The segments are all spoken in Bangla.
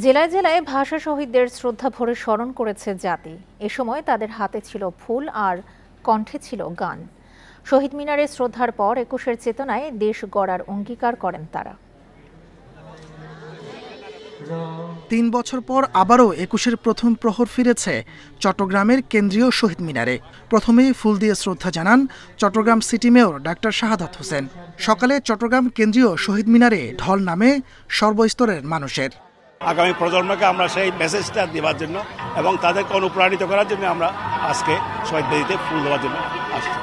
জেলায় জেলায় ভাষা শহীদদের শ্রদ্ধা ভরে স্মরণ করেছে জাতি। এ সময় তাদের হাতে ছিল ফুল আর কণ্ঠে ছিল গান। শহীদ মিনারে শ্রদ্ধার পর ২১-এর চেতনায় দেশ গড়ার অঙ্গীকার করেন তারা। ৩ বছর পর আবারও ২১-এর প্রথম প্রহর ফিরেছে চট্টগ্রামের কেন্দ্রীয় শহীদ মিনারে। প্রথমেই ফুল দিয়ে শ্রদ্ধা জানান Chittagong city mayor doctor Shahadat Hossain. সকালে চট্টগ্রাম কেন্দ্রীয় শহীদ মিনারে ঢল নামে সর্বস্তরের মানুষের। আগামী প্রজন্মকে আমরা সেই মেসেজটা দেওয়ার জন্য এবং তাদেরকে অনুপ্রাণিত করার জন্য আমরা আজকে শহীদ বেদিতে ফুল দেওয়ার জন্য আসছি।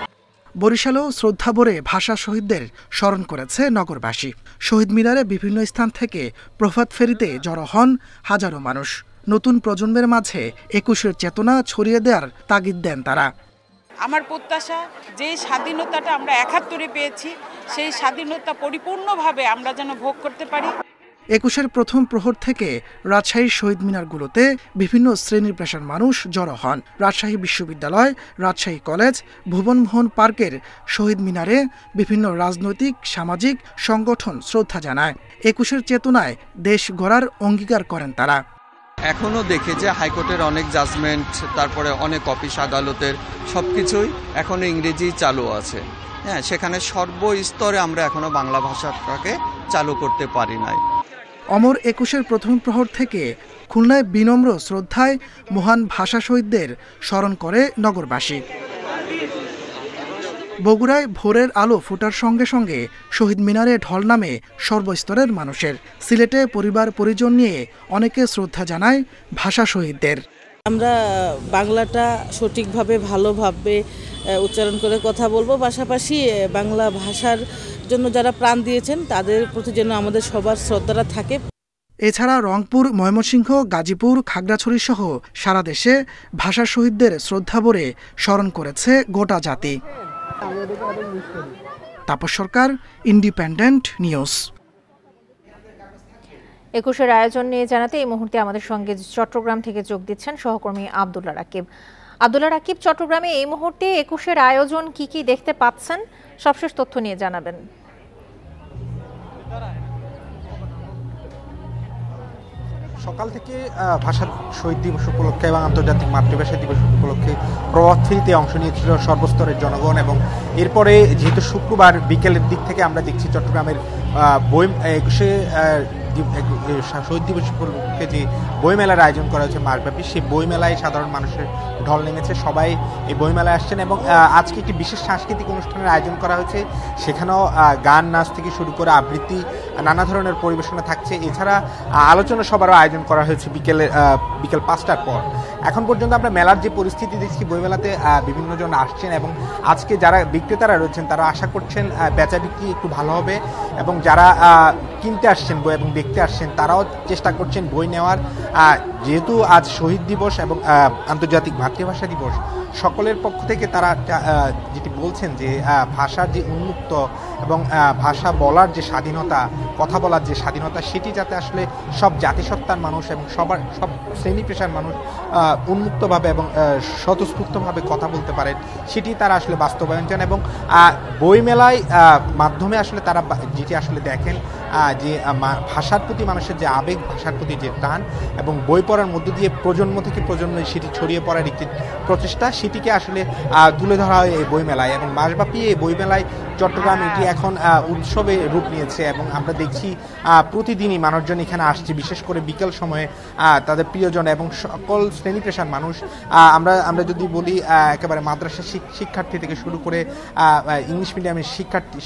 বরিশালেও শ্রদ্ধা ভরে ভাষা শহীদদের স্মরণ করেছে নগরবাসী। শহীদ মিনারে বিভিন্ন স্থান থেকে প্রভাত ফেরিতে জড়ো হন হাজারো মানুষ। নতুন প্রজন্মের মাঝে ২১-এর চেতনা ছড়িয়ে দেওয়ার তাগিদ দেন তারা। আমার প্রত্যাশা যে স্বাধীনতাটা আমরা ৭১-এ পেয়েছি সেই স্বাধীনতা পরিপূর্ণভাবে আমরা যেন ভোগ করতে পারি। ২১-এর প্রথম প্রহর থেকে রাজশাহীর শহীদ মিনারগুলোতে বিভিন্ন শ্রেণীর পেশার মানুষ জড়ো হন। রাজশাহী বিশ্ববিদ্যালয়, রাজশাহী কলেজ, ভুবনমোহন পার্কের শহীদ মিনারে বিভিন্ন রাজনৈতিক সামাজিক সংগঠন শ্রদ্ধা জানায়। ২১-এর চেতনায় দেশ গড়ার অঙ্গীকার করেন তারা। এখনও দেখে যে হাইকোর্টের অনেক জাজমেন্ট, তারপরে অনেক অফিস আদালতের সবকিছুই এখনো ইংরেজি চালু আছে। হ্যাঁ, সেখানে সর্বস্তরে আমরা এখনো বাংলা ভাষাটাকে চালু করতে পারি নাই। অমর ২১-এর প্রথম প্রহর থেকে খুলনায় বিনম্র শ্রদ্ধায় মহান ভাষা শহীদদের স্মরণ করে নগরবাসী। বগুড়ায় ভোরের আলো ফোটার সঙ্গে সঙ্গে শহীদ মিনারে ঢল নামে সর্বস্তরের মানুষের। সিলেটে পরিবার পরিজন নিয়ে অনেকে শ্রদ্ধা জানায় ভাষা শহীদদের। আমরা বাংলাটা সঠিকভাবে ভালোভাবে উচ্চারণ করে কথা বলবো, পাশাপাশি বাংলা ভাষার জন্য যারা প্রাণ দিয়েছেন তাদের প্রতি যেন আমাদের সবার শ্রদ্ধাটা থাকে। এছাড়া রংপুর, ময়মনসিংহ, গাজীপুর, খাগড়াছড়ি সহ সারা দেশে ভাষা শহীদদের শ্রদ্ধা ভরে স্মরণ করেছে গোটা জাতি। তাপস সরকার, ইন্ডিপেন্ডেন্ট নিউজ। ২১-এর আয়োজন নিয়ে জানাতে এই মুহূর্তে আমাদের সঙ্গে চট্টগ্রাম থেকে যোগ দিচ্ছেন সহকর্মী আব্দুল্লাহ রাকিব। আব্দুল্লাহ রাকিব, চট্টগ্রামে এই মুহূর্তে ২১-এর আয়োজন কি কি দেখতে পাচ্ছেন, সবশেষ তথ্য নিয়ে জানাবেন। সকাল থেকে ভাষা শহীদ দিবস উপলক্ষে এবং আন্তর্জাতিক মাতৃভাষা দিবস উপলক্ষে প্রভাত ফেরিতে অংশ নিয়েছিল সর্বস্তরের জনগণ। এবং এরপরে যেহেতু শুক্রবার বিকেলের দিক থেকে আমরা দেখছি চট্টগ্রামের ২১-এ শহীদ দিবস উপলক্ষে যে বইমেলার আয়োজন করা হয়েছে মাসব্যাপী, সেই বইমেলায় সাধারণ মানুষের ঢল নেমেছে। সবাই এই বইমেলায় আসছেন এবং আজকে একটি বিশেষ সাংস্কৃতিক অনুষ্ঠানের আয়োজন করা হয়েছে। সেখানেও গান, নাচ থেকে শুরু করে আবৃত্তি, নানা ধরনের পরিবেশনা থাকছে। এছাড়া আলোচনা সভারও আয়োজন করা হয়েছে বিকেল ৫টার পর। এখন পর্যন্ত আমরা মেলার যে পরিস্থিতি দেখছি, বইমেলাতে বিভিন্ন জন আসছেন এবং আজকে যারা বিক্রেতারা রয়েছেন তারা আশা করছেন বেচা বিক্রি একটু ভালো হবে এবং যারা কিনতে আসছেন বই এবং দেখতে আসছেন তারাও চেষ্টা করছেন বই নেওয়ার। যেহেতু আজ শহীদ দিবস এবং আন্তর্জাতিক মাতৃভাষা দিবস, সকলের পক্ষ থেকে তারা যেটি বলছেন যে ভাষার যে উন্মুক্ত এবং ভাষা বলার যে স্বাধীনতা, কথা বলার যে স্বাধীনতা, সেটি যাতে আসলে সব জাতিসত্তার মানুষ এবং সব শ্রেণী পেশার মানুষ উন্মুক্তভাবে এবং স্বতঃস্ফূর্তভাবে কথা বলতে পারেন, সেটি তারা আসলে বাস্তবায়ন চান। এবং বইমেলায় মাধ্যমে আসলে তারা যেটি আসলে দেখেন যে ভাষার প্রতি মানুষের যে আবেগ, ভাষার প্রতি যে টান এবং বই পড়ার মধ্য দিয়ে প্রজন্ম থেকে প্রজন্মে সেটি ছড়িয়ে পড়ার একটি প্রচেষ্টা, সেটিকে আসলে তুলে ধরা হয় এই বইমেলায়। এবং মাসব্যাপী এই বইমেলায় চট্টগ্রাম এটি এখন উৎসবে রূপ নিয়েছে এবং আমরা দেখছি প্রতিদিনই মানুষজন এখানে আসছে, বিশেষ করে বিকেল সময়ে তাদের প্রিয়জন এবং সকল শ্রেণী পেশার মানুষ। আমরা যদি বলি একেবারে মাদ্রাসা শিক্ষার্থী থেকে শুরু করে ইংলিশ মিডিয়ামের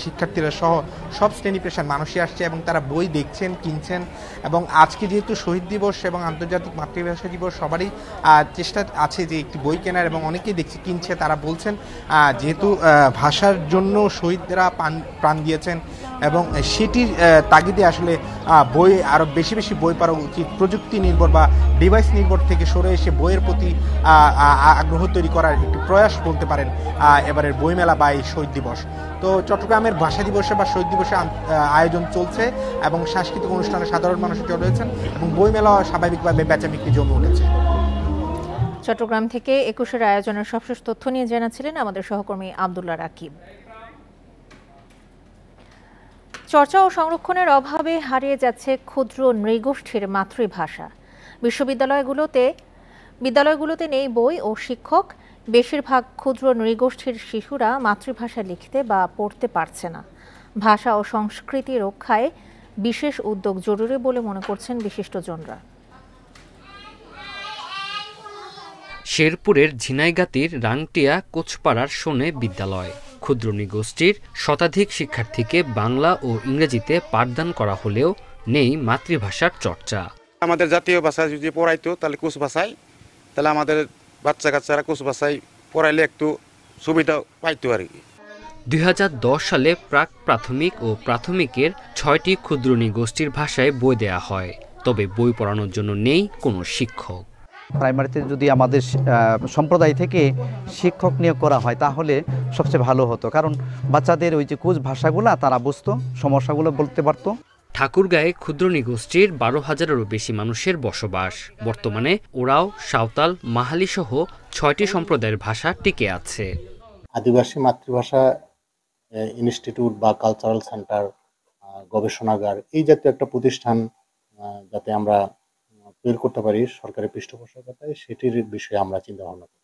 শিক্ষার্থীরা সহ সব শ্রেণী পেশার মানুষই আসছে এবং তারা বই দেখছেন, কিনছেন। এবং আজকে যেহেতু শহীদ দিবস এবং আন্তর্জাতিক মাতৃভাষা দিবস, সবারই চেষ্টা আছে যে একটি বই কেনার এবং অনেকেই দেখছি কিনছে। তারা বলছেন যেহেতু ভাষার জন্য শহীদরা প্রাণ দিয়েছেন এবং সেটির তাগিদে আসলে বই আরও বেশি বেশি বই পড়া উচিত। প্রযুক্তি নির্ভর বা ডিভাইস নির্ভর থেকে সরে এসে বইয়ের প্রতি আগ্রহ তৈরি করার একটি প্রয়াস বলতে পারেন এবারের বইমেলা বা এই শহীদ দিবস। তো চট্টগ্রামের ভাষা দিবসে বা শহীদ দিবসে আয়োজন চলছে এবং সাংস্কৃতিক অনুষ্ঠানে সাধারণ মানুষ জড়ো হয়েছেন এবং বইমেলা স্বাভাবিকভাবে বেচা বিক্রি জমে উঠেছে। চট্টগ্রাম থেকে ২১-এর আয়োজনের সবশেষ তথ্য নিয়ে জানাচ্ছিলেন আমাদের সহকর্মী আব্দুল্লাহ রাকিব। চর্চা ও সংরক্ষণের অভাবে হারিয়ে যাচ্ছে ক্ষুদ্র নৃগোষ্ঠীর মাতৃভাষা। বিদ্যালয়গুলোতে নেই বই ও শিক্ষক। বেশিরভাগ ক্ষুদ্র নৃগোষ্ঠীর শিশুরা মাতৃভাষা লিখতে বা পড়তে পারছে না। ভাষা ও সংস্কৃতি রক্ষায় বিশেষ উদ্যোগ জরুরি বলে মনে করছেন বিশিষ্টজনরা। শেরপুরের ঝিনাইগাতির রাংটিয়া কোচপাড়ার শোনে বিদ্যালয়। ক্ষুদ্র নৃগোষ্ঠীর শতাধিক শিক্ষার্থীকে বাংলা ও ইংরেজিতে পাঠদান করা হলেও নেই মাতৃভাষার চর্চা। আমাদের জাতীয় ভাষা যদি পড়াইতো তাহলে কোচ ভাষায়, তাহলে আমাদের বাচ্চা কাচ্চারা কোচ ভাষায় পড়াইলে একটু সুবিধা পাইতো আর কি। 2010 সালে প্রাক প্রাথমিক ও প্রাথমিকের 6টি ক্ষুদ্র নৃগোষ্ঠীর ভাষায় বই দেয়া হয়, তবে বই পড়ানোর জন্য নেই কোনো শিক্ষক। প্রাইমারিতে যদি আমাদের সম্প্রদায় থেকে শিক্ষক নিয়োগ করা হয় তাহলে সবচেয়ে ভালো হতো, কারণ বাচ্চাদের ওই যে কোচ ভাষাগুলো তারা বুঝতো, সমস্যাগুলো বলতে পারতো। ঠাকুরগাঁয়ে ক্ষুদ্র নৃগোষ্ঠীর 12,000-এরও বেশি মানুষের বসবাস। বর্তমানে ওরাও, সাঁওতাল, মাহালি সহ 6টি সম্প্রদায়ের ভাষা টিকে আছে। আদিবাসী মাতৃভাষা ইনস্টিটিউট বা কালচারাল সেন্টার, গবেষণাগার, এই জাতীয় একটা প্রতিষ্ঠান যাতে আমরা তৈরি করতে পারি সরকারি পৃষ্ঠপোষকতায়, সেটির বিষয়ে আমরা চিন্তা ভাবনা করি।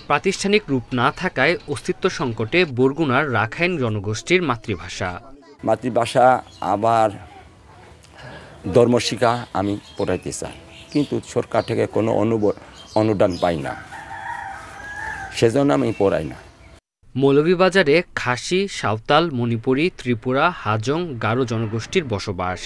প্রাতিষ্ঠানিক রূপ না থাকায় অস্তিত্ব সংকটে বরগুনার রাখাইন জনগোষ্ঠীর মাতৃভাষা আবার ধর্মশিক্ষা আমি পড়াইতে চাই, কিন্তু সরকার থেকে কোনো অনুদান পাই না, সেজন্য আমি পড়াই না। মৌলভীবাজারে খাসি, সাঁওতাল, মণিপুরী, ত্রিপুরা, হাজং, গারো জনগোষ্ঠীর বসবাস।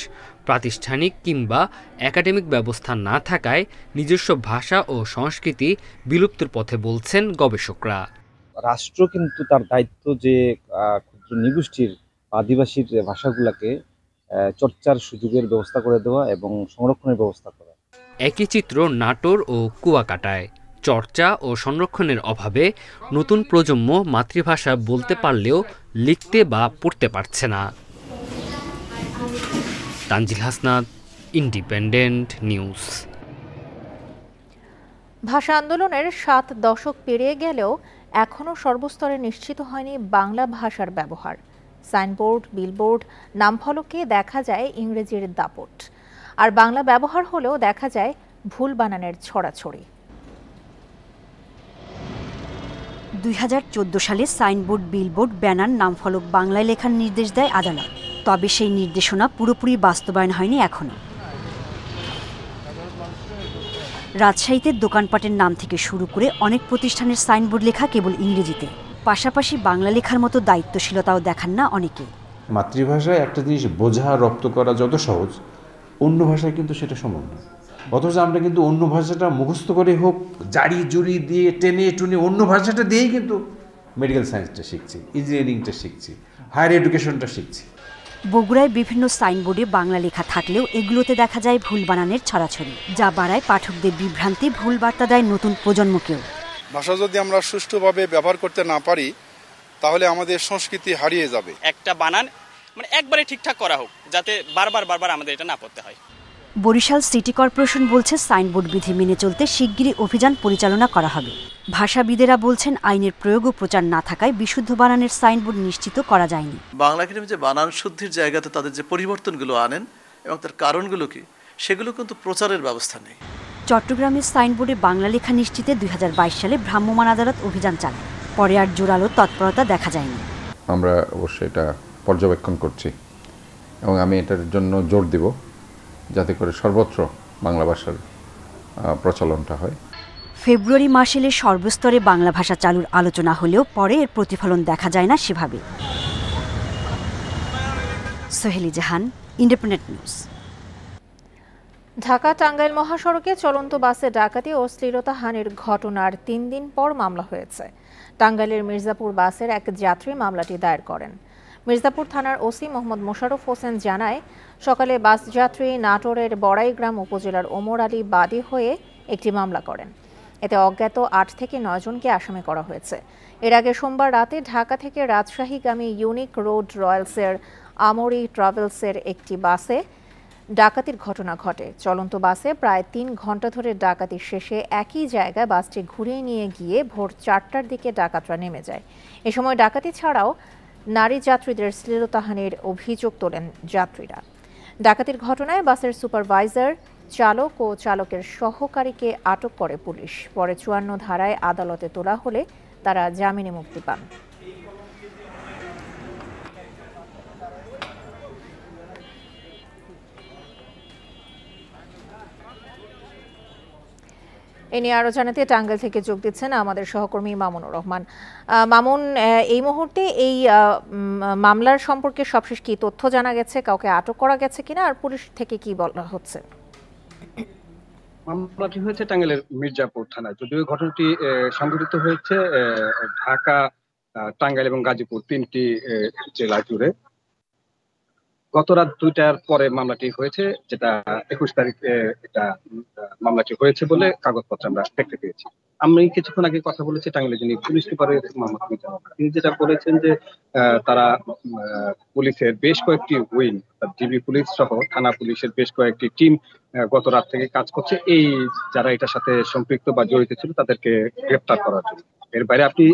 প্রাতিষ্ঠানিক কিংবা একাডেমিক ব্যবস্থা না থাকায় নিজস্ব ভাষা ও সংস্কৃতি বিলুপ্তির পথে বলছেন গবেষকরা। রাষ্ট্র কিন্তু তার দায়িত্ব যে ক্ষুদ্র নৃগোষ্ঠীর আদিবাসীর ভাষাগুলোকে চর্চার সুযোগের ব্যবস্থা করে দেওয়া এবং সংরক্ষণের ব্যবস্থা করা। একই চিত্র নাটোর ও কুয়াকাটায়। চর্চা ও সংরক্ষণের অভাবে নতুন প্রজন্ম মাতৃভাষা বলতে পারলেও লিখতে বা পড়তে পারছে না। Tanzil Hasnat, independent news. ভাষা আন্দোলনের 7 দশক পেরিয়ে গেলেও এখনও সর্বস্তরে নিশ্চিত হয়নি বাংলা ভাষার ব্যবহার। সাইনবোর্ড, বিলবোর্ড, নামফলকে দেখা যায় ইংরেজির দাপট, আর বাংলা ব্যবহার হলেও দেখা যায় ভুল বানানের ছড়াছড়ি। 2014 সালে সাইনবোর্ড, বিলবোর্ড, ব্যানার, নামফলক বাংলায় লেখার নির্দেশ দেয় আদালত। তবে সেই নির্দেশনা পুরোপুরি বাস্তবায়ন হয়নি এখনো। রাজশাহীতে দোকানপাটের নাম থেকে শুরু করে অনেক প্রতিষ্ঠানের সাইনবোর্ড লেখা কেবল ইংরেজিতে, পাশাপাশি বাংলা লেখার মতো দায়িত্বশীলতাও দেখান না অনেকে। মাতৃভাষায় একটা জিনিস বোঝা, রপ্ত করা যত সহজ, অন্য ভাষায় কিন্তু সেটা সম্ভব না। অথচ আমরা কিন্তু অন্য ভাষাটা মুখস্থ করে হোক, জারি জুরি দিয়ে টেনে টুনে অন্য ভাষাটা দিয়েই কিন্তু মেডিকেল সায়েন্সটা শিখছি, ইঞ্জিনিয়ারিংটা শিখছি, হায়ার এডুকেশনটা শিখছি। বগুড়ায় বিভিন্ন সাইনবোর্ডে বাংলা লেখা থাকলেও এগুলোতে দেখা যায় ভুল বানানের ছড়াছড়ি, যা বাড়ায় পাঠকদের বিভ্রান্তি, ভুল বার্তা দেয় নতুন প্রজন্মকেও। ভাষা যদি আমরা সুষ্ঠুভাবে ব্যবহার করতে না পারি তাহলে আমাদের সংস্কৃতি হারিয়ে যাবে। একটা বানান মানে একবারে ঠিকঠাক করা হোক, যাতে বারবার আমাদের এটা না পড়তে হয়। বরিশাল সিটি কর্পোরেশন বলছে সাইনবোর্ড বিধি মেনে চলতে শিগগিরই অভিযান পরিচালনা করা হবে। ভাষাবিদেরা বলছেন আইনের প্রয়োগ ও প্রচার না থাকায় বিশুদ্ধ বানানের সাইনবোর্ড নিশ্চিত করা যায়নি। বাংলা একাডেমি যে বানান শুদ্ধির জায়গাতে তাদের যে পরিবর্তনগুলো আনেন এবং তার কারণগুলো কি, সেগুলো কিন্তু প্রচারের ব্যবস্থা নেই। চট্টগ্রামের সাইনবোর্ডে বাংলা লেখা নিশ্চিতে 2022 সালে ভ্রাম্যমাণ আদালত অভিযান চালায়, পরে আর জোরালো তৎপরতা দেখা যায়নি। আমরা অবশ্যই এটা পর্যবেক্ষণ করছি এবং আমি এটার জন্য জোর দিব যাতে করে সর্বত্র বাংলা ভাষার প্রচলনটা হয়। ফেব্রুয়ারি মাস এলে সর্বস্তরে বাংলা ভাষা চালুর আলোচনা হলেও পরে এর প্রতিফলন দেখা যায় না সেভাবে। সোহেলি জাহান, ইন্ডিপেন্ডেন্ট নিউজ। ঢাকা টাঙ্গাইল মহাসড়কে চলন্ত বাসে ডাকাতি ও অশ্লীলতাহানির ঘটনার 3 দিন পর মামলা হয়েছে। টাঙ্গাইলের মির্জাপুর বাসের এক যাত্রী মামলাটি দায়ের করেন। মির্জাপুর থানার ওসি মোহাম্মদ মোশাররফ হোসেন জানায়, সকালে বাস যাত্রী নাটোরের বড়াইগ্রাম উপজেলার ওমর আলী বাদী হয়ে একটি মামলা করেন। এতে অজ্ঞাত 8 থেকে 9 জনকে আসামি করা হয়েছে। এর আগে সোমবার রাতে ঢাকা থেকে রাজশাহীগামী ইউনিক রোড রয়্যালসের আমরি ট্রাভেলসের একটি বাসে ডাকাতির ঘটনা ঘটে। চলন্ত বাসে প্রায় 3 ঘন্টা ধরে ডাকাতি শেষে একই জায়গায় বাসটি ঘুরিয়ে নিয়ে গিয়ে ভোর 4টার দিকে ডাকাতরা নেমে যায়। এ সময় ডাকাতি ছাড়াও নারী যাত্রীদের শ্লীলতাহানির অভিযোগ তোলেন যাত্রীরা। ডাকাতির ঘটনায় বাসের সুপারভাইজার চালক ও চালকের সহকারীকে আটক করে পুলিশ। পরে ৫৪ ধারায় আদালতে তোলা হলে তারা জামিনে মুক্তি পান। এ নিয়ে আরো জানাতে টাঙ্গাইল থেকে যোগ দিচ্ছেন আমাদের সহকর্মী মামুনুর রহমান। মামুন, এই মুহূর্তে এই মামলার সম্পর্কে সবশেষ কি তথ্য জানা গেছে? কাউকে আটক করা গেছে কিনা, আর পুলিশ থেকে কি বলা হচ্ছে? মামলাটি হয়েছে টাঙ্গাইলের মির্জাপুর থানায়। যদিও ঘটনাটি সংঘটিত হয়েছে ঢাকা, টাঙ্গাইল এবং গাজীপুর ৩টি জেলা জুড়ে। গত রাত ২টার পরে মামলাটি হয়েছে, যেটা ২১ তারিখ এটা মামলাটি হয়েছে বলে কাগজপত্র আমরা দেখতে পেয়েছি। আমি কিছুক্ষণ আগে কথা বলেছি টাঙ্গাইলের যিনি পুলিশ সুপারের মোহাম্মদ মিজান। তিনি যেটা বলেছেন যে তারা পুলিশের বেশ কয়েকটি উইং, ডিবি পুলিশ সহ থানা পুলিশের বেশ কয়েকটি টিম গত রাত থেকে কাজ করছে এই যারা এটার সাথে সম্পৃক্ত বা জড়িত ছিল তাদেরকে গ্রেপ্তার করার জন্য। এর বাইরে আপনি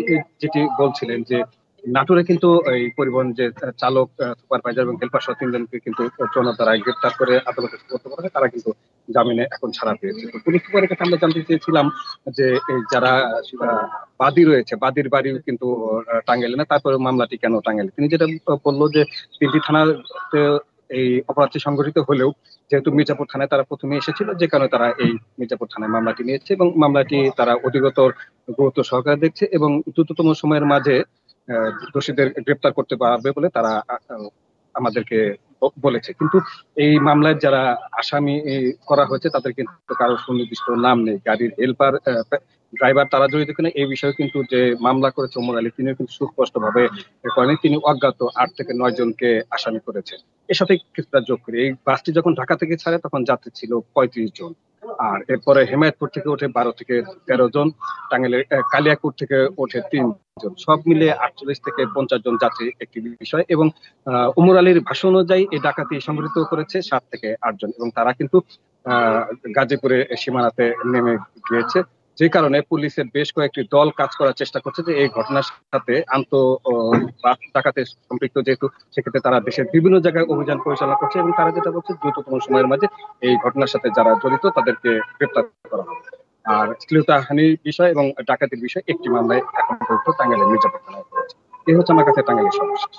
যেটি বলছিলেন যে নাটোরে কিন্তু এই পরিবহন যে চালক, সুপারভাইজার এবং হেল্পার সহ ৩ জনকে কিন্তু যৌন ধারায় গ্রেপ্তার করে আদালতে সোপর্দ করা হয়। তারা কিন্তু জামিনে এখন ছাড়া পেয়েছে। তো পুলিশ সুপারের কাছে আমরা জানতে চেয়েছিলাম যে যারা বাদী রয়েছে, বাদীর বাড়িও কিন্তু টাঙ্গাইলে না, তারপরে মামলাটি কেন টাঙ্গাইলে। তিনি যেটা বললো যে ৩টি থানাতে এই অপরাধটি সংঘটিত হলেও যেহেতু মির্জাপুর থানায় তারা প্রথমে এসেছিল, যে কারণে তারা এই মির্জাপুর থানায় মামলাটি নিয়েছে এবং মামলাটি তারা অধিকতর গুরুত্ব সহকারে দেখছে এবং দ্রুততম সময়ের মাঝে দোষীদের গ্রেপ্তার করতে পারবে বলে তারা আমাদেরকে বলেছে। কিন্তু এই মামলায় যারা আসামি করা হয়েছে তাদের কিন্তু কারো সুনির্দিষ্ট নাম নেই। গাড়ির হেল্পার, ড্রাইভার তারা জড়িত কিনা এই বিষয়ে কিন্তু যে মামলা করেছে ওমর আলী, তিনিও কিন্তু সুস্পষ্ট ভাবে করেনি। তিনি অজ্ঞাত ৮ থেকে ৯ জনকে আসামি করেছেন। এর সাথে কিছুটা যোগ করে এই বাসটি যখন ঢাকা থেকে ছাড়ে তখন যাত্রী ছিল ৩৫ জন, আর এরপরে হেমায়তপুর থেকে ওঠে ১২ থেকে ১৩ জন, টাঙ্গাইলের কালিয়াকুর থেকে ওঠে ৩ জন, সব মিলে ৪৮ থেকে ৫০ জন যাত্রী একটি বিষয়। এবং উমর আলীর ভাষ্য অনুযায়ী এই ডাকাতি সংঘটিত করেছে ৭ থেকে ৮ জন এবং তারা কিন্তু গাজীপুরে সীমানাতে নেমে গিয়েছে, যে কারণে পুলিশের বেশ কয়েকটি দল কাজ করার চেষ্টা করছে যে এই ঘটনার সাথে ডাকাতে সম্পৃক্ত, যেহেতু সেক্ষেত্রে তারা দেশের বিভিন্ন জায়গায় অভিযান পরিচালনা করছে এবং তারা যেটা বলছে দ্রুততম সময়ের মাঝে এই ঘটনার সাথে যারা জড়িত তাদেরকে গ্রেপ্তার করা হবে। আর শ্লীলতাহানির বিষয় এবং ডাকাতির বিষয় একটি মামলায় এখন পর্যন্ত টাঙ্গাইলের মির্জাপুর থানায় হয়েছে। এই হচ্ছে আমার কাছে টাঙ্গাইলের সর্বশেষ।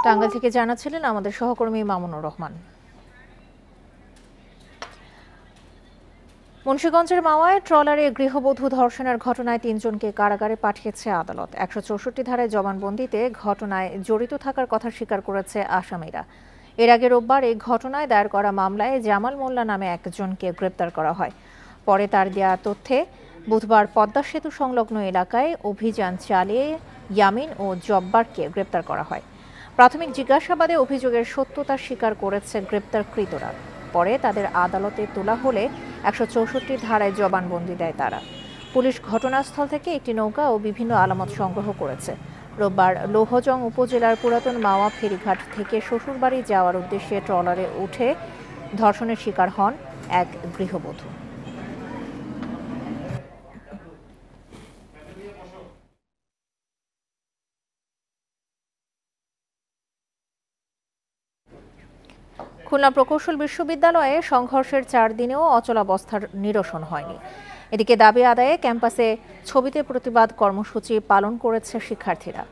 টাঙ্গাইল থেকে জানাচ্ছিলেন আমাদের সহকর্মী মামুনুর রহমান। মুন্সিগঞ্জের মাওয়ায় ট্রলারে গৃহবধূ ধর্ষণের ঘটনায় ৩ জনকে কারাগারে পাঠিয়েছে আদালত। ১৬৪ ধারায় জবানবন্দিতে ঘটনায় জড়িত থাকার কথা স্বীকার করেছে আসামিরা। এর আগে রোববার এই ঘটনায় দায়ের করা মামলায় জামাল মোল্লা নামে একজনকে গ্রেপ্তার করা হয়। পরে তার দেয়া তথ্যে বুধবার পদ্মা সেতু সংলগ্ন এলাকায় অভিযান চালিয়ে ইয়ামিন ও জব্বারকে গ্রেপ্তার করা হয়। প্রাথমিক জিজ্ঞাসাবাদে অভিযোগের সত্যতা স্বীকার করেছে গ্রেপ্তারকৃতরা। পরে তাদের আদালতে তোলা হলে ১৬৪ ধারায় জবানবন্দি দেয় তারা। পুলিশ ঘটনাস্থল থেকে একটি নৌকা ও বিভিন্ন আলামত সংগ্রহ করেছে। রোববার লৌহজং উপজেলার পুরাতন মাওয়া ফেরিঘাট থেকে শ্বশুরবাড়ি যাওয়ার উদ্দেশ্যে ট্রলারে উঠে ধর্ষণের শিকার হন এক গৃহবধূ। খুলনা প্রকৌশল বিশ্ববিদ্যালয়ে সংঘর্ষের ৪ দিনেও অচলাবস্থার নিরসন হয়নি। এদিকে দাবি আদায়ে ক্যাম্পাসে ছবিতে প্রতিবাদ কর্মসূচি পালন করেছে শিক্ষার্থীরা।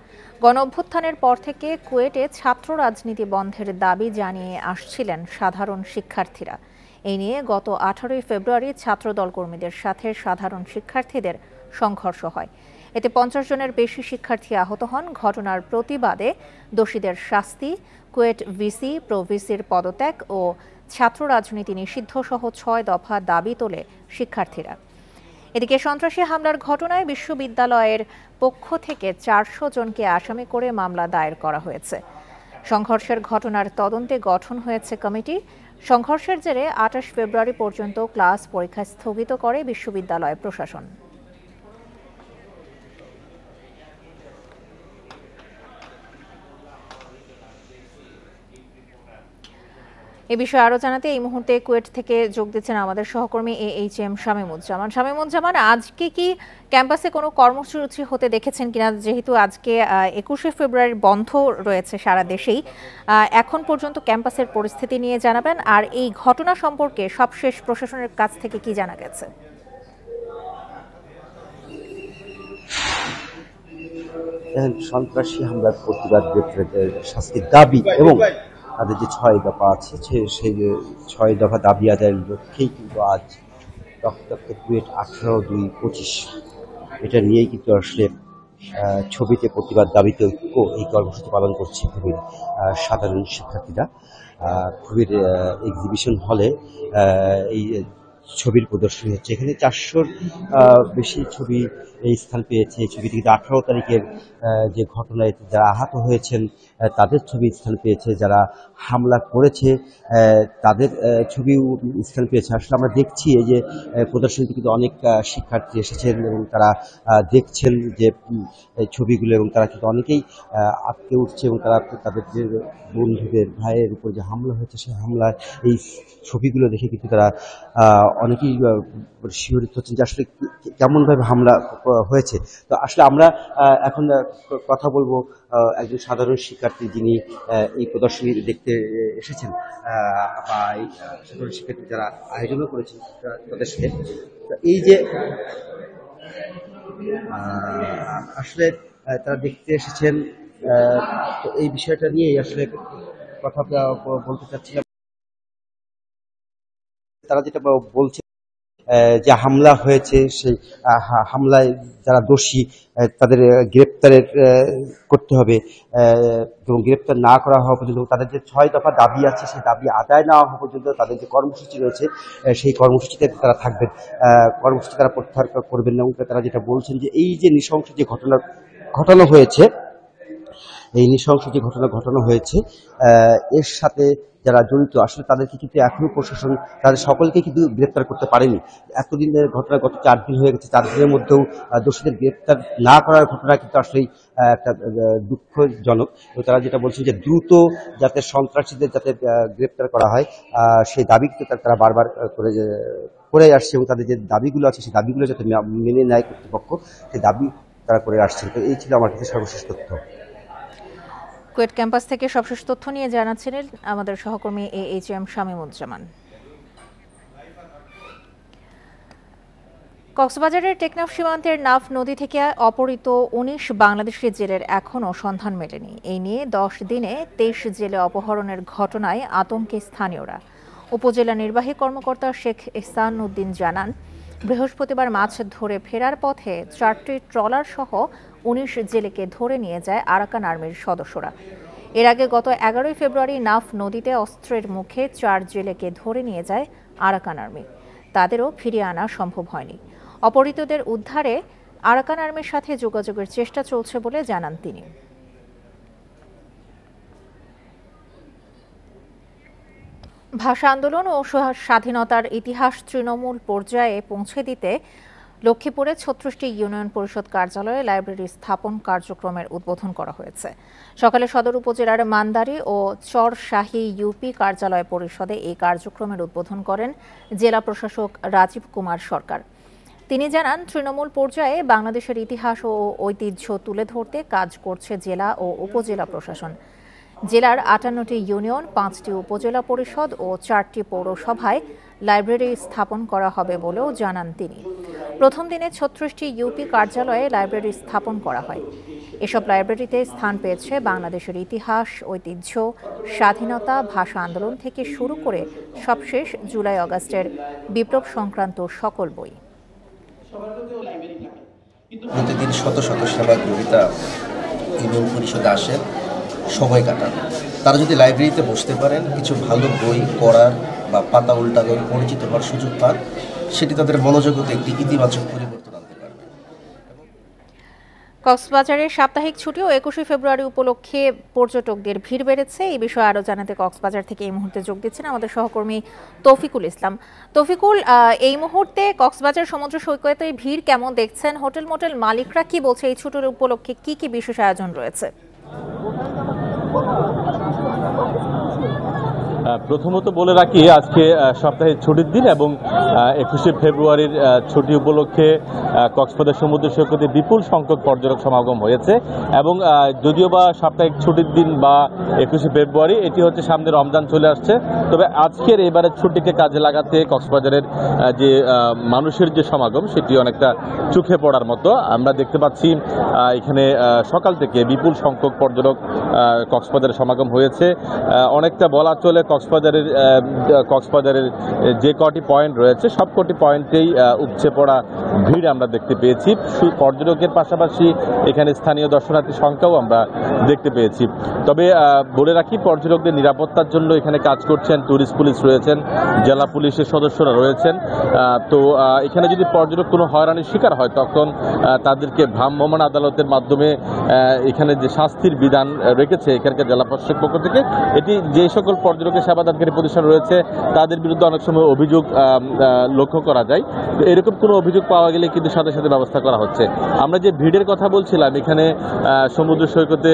গণ অভ্যুত্থানের পর থেকে কুয়েটে ছাত্র রাজনীতি বন্ধের দাবি জানিয়ে আসছিলেন সাধারণ শিক্ষার্থীরা। এই নিয়ে গত ১৮ ফেব্রুয়ারি ছাত্রদল কর্মীদের সাথে সাধারণ শিক্ষার্থীদের সংঘর্ষ হয়। এতে ৫০ জনের বেশি শিক্ষার্থী আহত হন। ঘটনার প্রতিবাদে দোষীদের শাস্তি, কুয়েট ভিসি, প্রো ভিসির পদত্যাগ ও ছাত্র রাজনীতি নিষিদ্ধ সহ ৬ দফা দাবি তোলে শিক্ষার্থীরা। এদিকে সন্ত্রাসী হামলার ঘটনায় বিশ্ববিদ্যালয়ের পক্ষ থেকে ৪০০ জনকে আসামি করে মামলা দায়ের করা হয়েছে। সংঘর্ষের ঘটনার তদন্তে গঠন হয়েছে কমিটি। সংঘর্ষের জেরে ২৮ ফেব্রুয়ারি পর্যন্ত ক্লাস পরীক্ষা স্থগিত করে বিশ্ববিদ্যালয় প্রশাসন। এ বিষয়ে আরো জানাতে এই মুহূর্তে কুয়েট থেকে যোগ দিচ্ছেন আমাদের সহকর্মী AHM শামীমুজ্জামান। শামীমুজ্জামান, আজকে কি ক্যাম্পাসে কোনো কর্মসূচি হতে দেখেছেন কিনা, যেহেতু আজকে 21শে ফেব্রুয়ারি বন্ধ রয়েছে সারা দেশেই, এখন পর্যন্ত ক্যাম্পাসের পরিস্থিতি নিয়ে জানাবেন, আর এই ঘটনা সম্পর্কে সবশেষ প্রশাসনের কাছ থেকে কি জানা গেছে? সন্ত্রাসী হামলার প্রতিবাদ গ্রেপ্তারদের শাস্তির দাবি এবং তাদের যে 6 দফা আছে সেই 6 দফা দাবি আদায়ের লক্ষ্যেই কিন্তু আজ রক্তাক্ত কুয়েট 18-2-25 এটা নিয়েই কিন্তু আসলে ছবিতে প্রতিবাদ দাবিতে ঐক্য এই কর্মসূচি পালন করছে খুবই সাধারণ শিক্ষার্থীরা। খুবই এক্সিবিশন হলে এই ছবির প্রদর্শনী হচ্ছে। এখানে 400-র বেশি ছবি এই স্থান পেয়েছে। এই ছবিটি কিন্তু 18 তারিখের যে ঘটনায় যারা আহত হয়েছেন তাদের ছবি স্থান পেয়েছে, যারা হামলা করেছে তাদের ছবিও স্থান পেয়েছে। আসলে আমরা দেখছি এই যে প্রদর্শনীতে কিন্তু অনেক শিক্ষার্থী এসেছেন এবং তারা দেখছেন যে ছবিগুলো, এবং তারা কিন্তু অনেকেই আটকে উঠছে এবং তারা তাদের যে বন্ধুদের ভাইয়ের উপর যে হামলা হয়েছে সেই হামলার এই ছবিগুলো দেখে কিন্তু তারা অনেকেই শিহরিত হচ্ছেন যে আসলে কেমনভাবে হামলা হয়েছে। তো আসলে আমরা এখন কথা বলবো একজন সাধারণ শিক্ষার্থী যিনি এই প্রদর্শনী দেখতে এসেছেন বা এই সাধারণ শিক্ষার্থী যারা আয়োজনও করেছেন তাদের সাথে। এই যে আসলে তারা দেখতে এসেছেন, তো এই বিষয়টা নিয়ে আসলে কথা বলতে চাচ্ছিলাম। তারা যেটা বলছে যে হামলা হয়েছে, সেই হামলায় যারা দোষী তাদের গ্রেপ্তারের করতে হবে এবং গ্রেপ্তার না করা হওয়া পর্যন্ত তাদের যে 6 দফা দাবি আছে সেই দাবি আদায় না হওয়া পর্যন্ত তাদের যে কর্মসূচি রয়েছে সেই কর্মসূচিতে তারা থাকবেন, কর্মসূচি তারা প্রত্যাহার করবেন না। এবং তারা যেটা বলছেন যে এই যে নৃশংস যে ঘটনা হয়েছে, এই নৃশংস যে ঘটনা হয়েছে এর সাথে যারা জড়িত আসলে তাদেরকে কিন্তু এখনো প্রশাসন তাদের সকলকে কিন্তু গ্রেপ্তার করতে পারেনি। এতদিনের ঘটনা গত 4 দিন হয়ে গেছে, 4 দিনের মধ্যেও দোষীদের গ্রেপ্তার না করার ঘটনা কিন্তু আসলে একটা দুঃখজনক। তারা যেটা বলছেন যে দ্রুত যাতে সন্ত্রাসীদের যাতে গ্রেপ্তার করা হয় সেই দাবি তারা বারবার করে আসছে এবং তাদের যে দাবিগুলো আছে সেই দাবিগুলো যাতে মেনে নেয় কর্তৃপক্ষ, সেই দাবি তারা করে আসছেন। তো এই ছিল আমার কাছে সর্বশেষ তথ্য। কুয়েট ক্যাম্পাস থেকে সবশেষ তথ্য নিয়ে জানাচ্ছিলেন আমাদের সহকর্মী AHM শামীমুজ্জামান। কক্সবাজারের টেকনাফ সীমান্তের নাফ নদী থেকে অপহৃত 19 বাংলাদেশি জেলের এখনও সন্ধান মেলেনি। এই নিয়ে 10 দিনে 23 জেলে অপহরণের ঘটনায় আতঙ্কে স্থানীয়রা। উপজেলা নির্বাহী কর্মকর্তা শেখ ইহসান উদ্দিন জানান, বৃহস্পতিবার মাছ ধরে ফেরার পথে 4টি ট্রলার সহ 19 জেলেকে ধরে নিয়ে যায় আরাকান আর্মির সদস্যরা। এর আগে গত 11 ফেব্রুয়ারি নাফ নদীতে অস্ত্রের মুখে 4 জেলেকে ধরে নিয়ে যায় আরাকান আর্মি। তাদেরও ফিরিয়ে আনা সম্ভব হয়নি। অপহৃতদের উদ্ধারে আরাকান আর্মির সাথে যোগাযোগের চেষ্টা চলছে বলে জানান তিনি। ভাষা আন্দোলন ও স্বাধীনতার ইতিহাস তৃণমূল পর্যায়ে পৌঁছে দিতে লক্ষ্মীপুরে 36টি ইউনিয়ন পরিষদ কার্যালয়ে লাইব্রেরি স্থাপন কার্যক্রমের উদ্বোধন করা হয়েছে। সকালে সদর উপজেলার মান্দারি ও চরশাহী ইউপি কার্যালয় পরিষদে এই কার্যক্রমের উদ্বোধন করেন জেলা প্রশাসক রাজীব কুমার সরকার। তিনি জানান, তৃণমূল পর্যায়ে বাংলাদেশের ইতিহাস ও ঐতিহ্য তুলে ধরতে কাজ করছে জেলা ও উপজেলা প্রশাসন। জেলার 58টি ইউনিয়ন, 5টি উপজেলা পরিষদ ও 4টি পৌরসভায় লাইব্রেরি স্থাপন করা হবে বলেও জানান তিনি। প্রথম দিনে 36টি ইউপি কার্যালয়ে লাইব্রেরি স্থাপন করা হয়। এসব লাইব্রেরিতে স্থান পেয়েছে বাংলাদেশের ইতিহাস, ঐতিহ্য, স্বাধীনতা, ভাষা আন্দোলন থেকে শুরু করে সবশেষ জুলাই আগস্টের বিপ্লব সংক্রান্ত সকল বই। প্রতিদিন শত শত সেবাগ্রহীতা ইউনিয়ন পরিষদে আসেন সময় কাটান। তারা যদি লাইব্রেরিতে বসতে পারেন, কিছু ভালো বই পড়ার বা পাতা উল্টানো পরিচিত হওয়ার সুযোগ পান, সেটি তাদের মনোজগতে একটি ইতিবাচক পরিবর্তন আনতে পারবে। কক্সবাজারের সাপ্তাহিক ছুটি ও 21শে ফেব্রুয়ারি উপলক্ষে পর্যটকদের ভিড় বেড়েছে। এই বিষয়ে আরও জানাতে কক্সবাজার থেকে এই মুহূর্তে যোগ দিচ্ছেন আমাদের সহকর্মী তৌফিকুল ইসলাম। তৌফিকুল, এই মুহূর্তে কক্সবাজার সমুদ্র সৈকতে ভিড় কেমন দেখছেন? হোটেল মোটেল মালিকরা কি বলছে? এই ছুটির উপলক্ষে কি কি বিশেষ আয়োজন রয়েছে? প্রথমত বলে রাখি আজকে সপ্তাহের ছুটির দিন এবং 21শে ফেব্রুয়ারির ছুটি উপলক্ষে কক্সবাজার সমুদ্র সৈকতে বিপুল সংখ্যক পর্যটক সমাগম হয়েছে এবং যদিও বা সাপ্তাহিক ছুটির দিন বা 21শে ফেব্রুয়ারি এটি হচ্ছে সামনে রমজান চলে আসছে, তবে আজকের এবারের ছুটিকে কাজে লাগাতে কক্সবাজারের যে মানুষের যে সমাগম সেটি অনেকটা চোখে পড়ার মতো। আমরা দেখতে পাচ্ছি এখানে সকাল থেকে বিপুল সংখ্যক পর্যটক কক্সবাজারে সমাগম হয়েছে। অনেকটা বলা চলে কক্সবাজারের যে কটি পয়েন্ট রয়েছে সব কটি পয়েন্টেই উপচে পড়া ভিড় আমরা দেখতে পেয়েছি। পর্যটকের পাশাপাশি এখানে স্থানীয় দর্শনার্থীর সংখ্যাও আমরা দেখতে পেয়েছি। তবে বলে রাখি পর্যটকদের নিরাপত্তার জন্য এখানে কাজ করছেন ট্যুরিস্ট পুলিশ রয়েছেন, জেলা পুলিশের সদস্যরা রয়েছেন। তো এখানে যদি পর্যটক কোনো হয়রানির শিকার হয় তখন তাদেরকে ভ্রাম্যমাণ আদালতের মাধ্যমে এখানে যে শাস্তির বিধান রেখেছে এখানকার জেলা প্রশাসকের পক্ষ থেকে, এটি যে সকল পর্যটকের সেবাদানকারী প্রতিষ্ঠান রয়েছে তাদের বিরুদ্ধে অনেক সময় অভিযোগ লক্ষ্য করা যায়। তো এরকম কোনো অভিযোগ পাওয়া গেলে কিন্তু সাথে সাথে ব্যবস্থা করা হচ্ছে। আমরা যে ভিড়ের কথা বলছিলাম এখানে সমুদ্র সৈকতে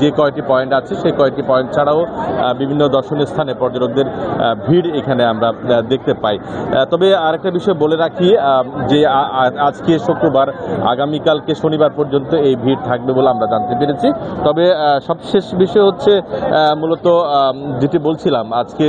যে কয়টি পয়েন্ট আছে সেই কয়টি পয়েন্ট ছাড়াও বিভিন্ন দর্শনীয় স্থানে পর্যটকদের ভিড় এখানে আমরা দেখতে পাই। তবে আরেকটা বিষয় বলে রাখি যে আজকে শুক্রবার আগামীকালকে শনিবার পর্যন্ত এই ভিড় থাকবে বলে আমরা জানতে পেরেছি। তবে সবশেষ বিষয় হচ্ছে মূলত যেটি বলছিলাম আজকে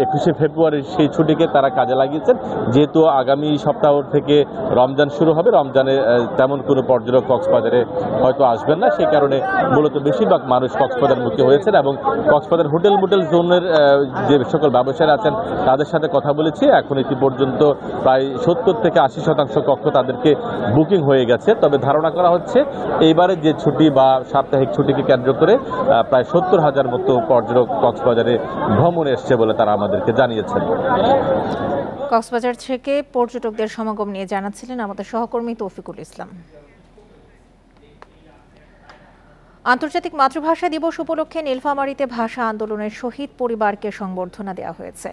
21শে ফেব্রুয়ারির সেই ছুটিকে তারা কাজে লাগিয়েছেন, যেহেতু আগামী সপ্তাহ থেকে রমজান শুরু হবে। রমজানে তেমন কোনো পর্যটক কক্সবাজারে হয়তো আসবেন না, সেই কারণে মূলত বেশিরভাগ মানুষ কক্সবাজারমুখী হয়েছেন এবং কক্সবাজার হোটেল জোনের যে সকল ব্যবসায়ী আছেন তাদের সাথে কথা বলেছি। এখন এটি পর্যন্ত প্রায় 70 থেকে 80% কক্ষ তাদেরকে বুকিং হয়ে গেছে। তবে ধারণা করা হচ্ছে এইবারে যে ছুটি বা সাপ্তাহিক ছুটিকে কেন্দ্র করে প্রায় 70,000 মতো পর্যটক কক্সবাজারে ভ্রমণে এসছে বলে তারা আমাদেরকে জানিয়েছেন। কক্সবাজার থেকে পর্যটকদের সমাগম নিয়ে জানাচ্ছিলেন আমাদের সহকর্মী তৌফিকুল ইসলাম। আন্তর্জাতিক মাতৃভাষা দিবস উপলক্ষে নীলফামারীতে ভাষা আন্দোলনের শহীদ পরিবারকে সংবর্ধনা দেওয়া হয়েছে।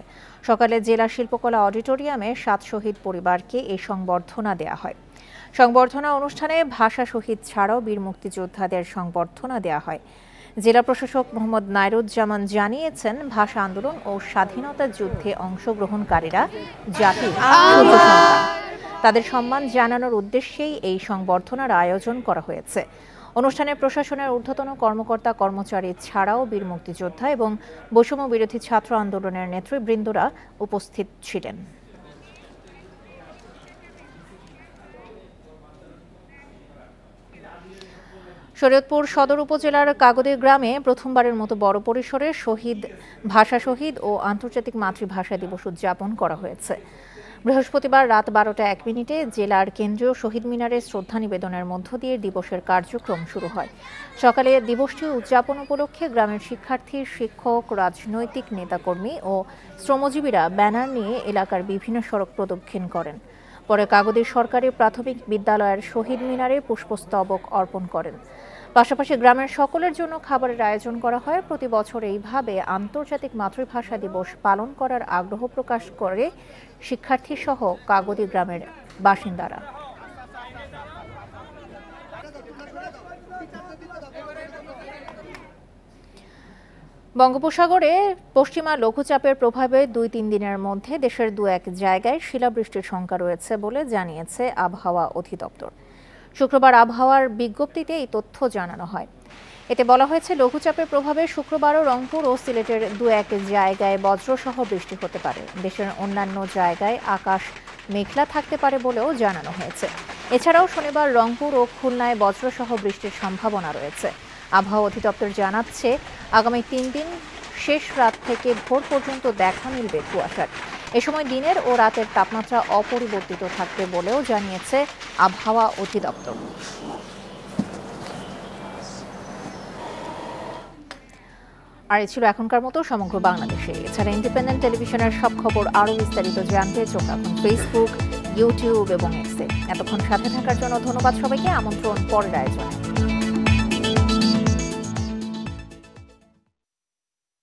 সকালে জেলা শিল্পকলা অডিটোরিয়ামে 7 শহীদ পরিবারকে এই সংবর্ধনা দেওয়া হয়। সংবর্ধনা অনুষ্ঠানে ভাষা শহীদ ছাড়াও বীর মুক্তিযোদ্ধাদের সংবর্ধনা দেওয়া হয়। জেলা প্রশাসক মোহাম্মদ নাইরুজ্জামান জানিয়েছেন, ভাষা আন্দোলন ও স্বাধীনতা যুদ্ধে অংশগ্রহণকারীরা জাতির সন্তান। তাদের সম্মান জানানোর উদ্দেশ্যেই এই সংবর্ধনার আয়োজন করা হয়েছে। অনুষ্ঠানে প্রশাসনের ঊর্ধ্বতন কর্মকর্তা কর্মচারী ছাড়াও বীর মুক্তিযোদ্ধা এবং বৈষম্য বিরোধী ছাত্র আন্দোলনের নেতৃবৃন্দরা উপস্থিত ছিলেন। শরীয়তপুর সদর উপজেলার কাগদে গ্রামে প্রথমবারের মতো বড় পরিসরে ভাষা শহীদ ও আন্তর্জাতিক মাতৃভাষা দিবস উদযাপন করা হয়েছে। বৃহস্পতিবার রাত 12:01 জেলার কেন্দ্রীয় শহীদ মিনারে শ্রদ্ধা নিবেদনের মধ্য দিয়ে দিবসের কার্যক্রম শুরু হয়। সকালে দিবসটি উদযাপন উপলক্ষে গ্রামের শিক্ষার্থী, শিক্ষক, রাজনৈতিক নেতাকর্মী ও শ্রমজীবীরা ব্যানার নিয়ে এলাকার বিভিন্ন সড়ক প্রদক্ষিণ করেন। পরে কাগদের সরকারি প্রাথমিক বিদ্যালয়ের শহীদ মিনারে পুষ্পস্তবক অর্পণ করেন। পাশাপাশি গ্রামের সকলের জন্য খাবারের আয়োজন করা হয়। প্রতি বছর এইভাবে আন্তর্জাতিক মাতৃভাষা দিবস পালন করার আগ্রহ প্রকাশ করে শিক্ষার্থী সহ কাগদি গ্রামের বাসিন্দারা। বঙ্গোপসাগরে পশ্চিমা লঘুচাপের প্রভাবে 2-3 দিনের মধ্যে দেশের 2-1 জায়গায় শিলাবৃষ্টির শঙ্কা রয়েছে বলে জানিয়েছে আবহাওয়া অধিদপ্তর। শুক্রবার আবহাওয়ার বিজ্ঞপ্তিতে এই তথ্য জানানো হয়। এতে বলা হয়েছে, লঘুচাপের প্রভাবে শুক্রবারও রংপুর ও সিলেটের 2-1 জায়গায় বজ্রসহ বৃষ্টি হতে পারে। দেশের অন্যান্য জায়গায় আকাশ মেঘলা থাকতে পারে বলেও জানানো হয়েছে। এছাড়াও শনিবার রংপুর ও খুলনায় বজ্রসহ বৃষ্টির সম্ভাবনা রয়েছে। আবহাওয়া অধিদপ্তর জানাচ্ছে, আগামী 3 দিন শেষ রাত থেকে ভোর পর্যন্ত দেখা মিলবে কুয়াশার। এ সময় দিনের ও রাতের তাপমাত্রা অপরিবর্তিত থাকবে বলেও জানিয়েছে আবহাওয়া অধিদপ্তর। আর এ ছিল এখনকার মতো সমগ্র বাংলাদেশে। এছাড়া ইন্ডিপেন্ডেন্ট টেলিভিশনের সব খবর আরও বিস্তারিত জানতে চোখ রাখুন ফেসবুক, ইউটিউব এবং এক্সে। এতক্ষণ সাথে থাকার জন্য ধন্যবাদ সবাইকে। আমন্ত্রণ পরের আয়োজনে।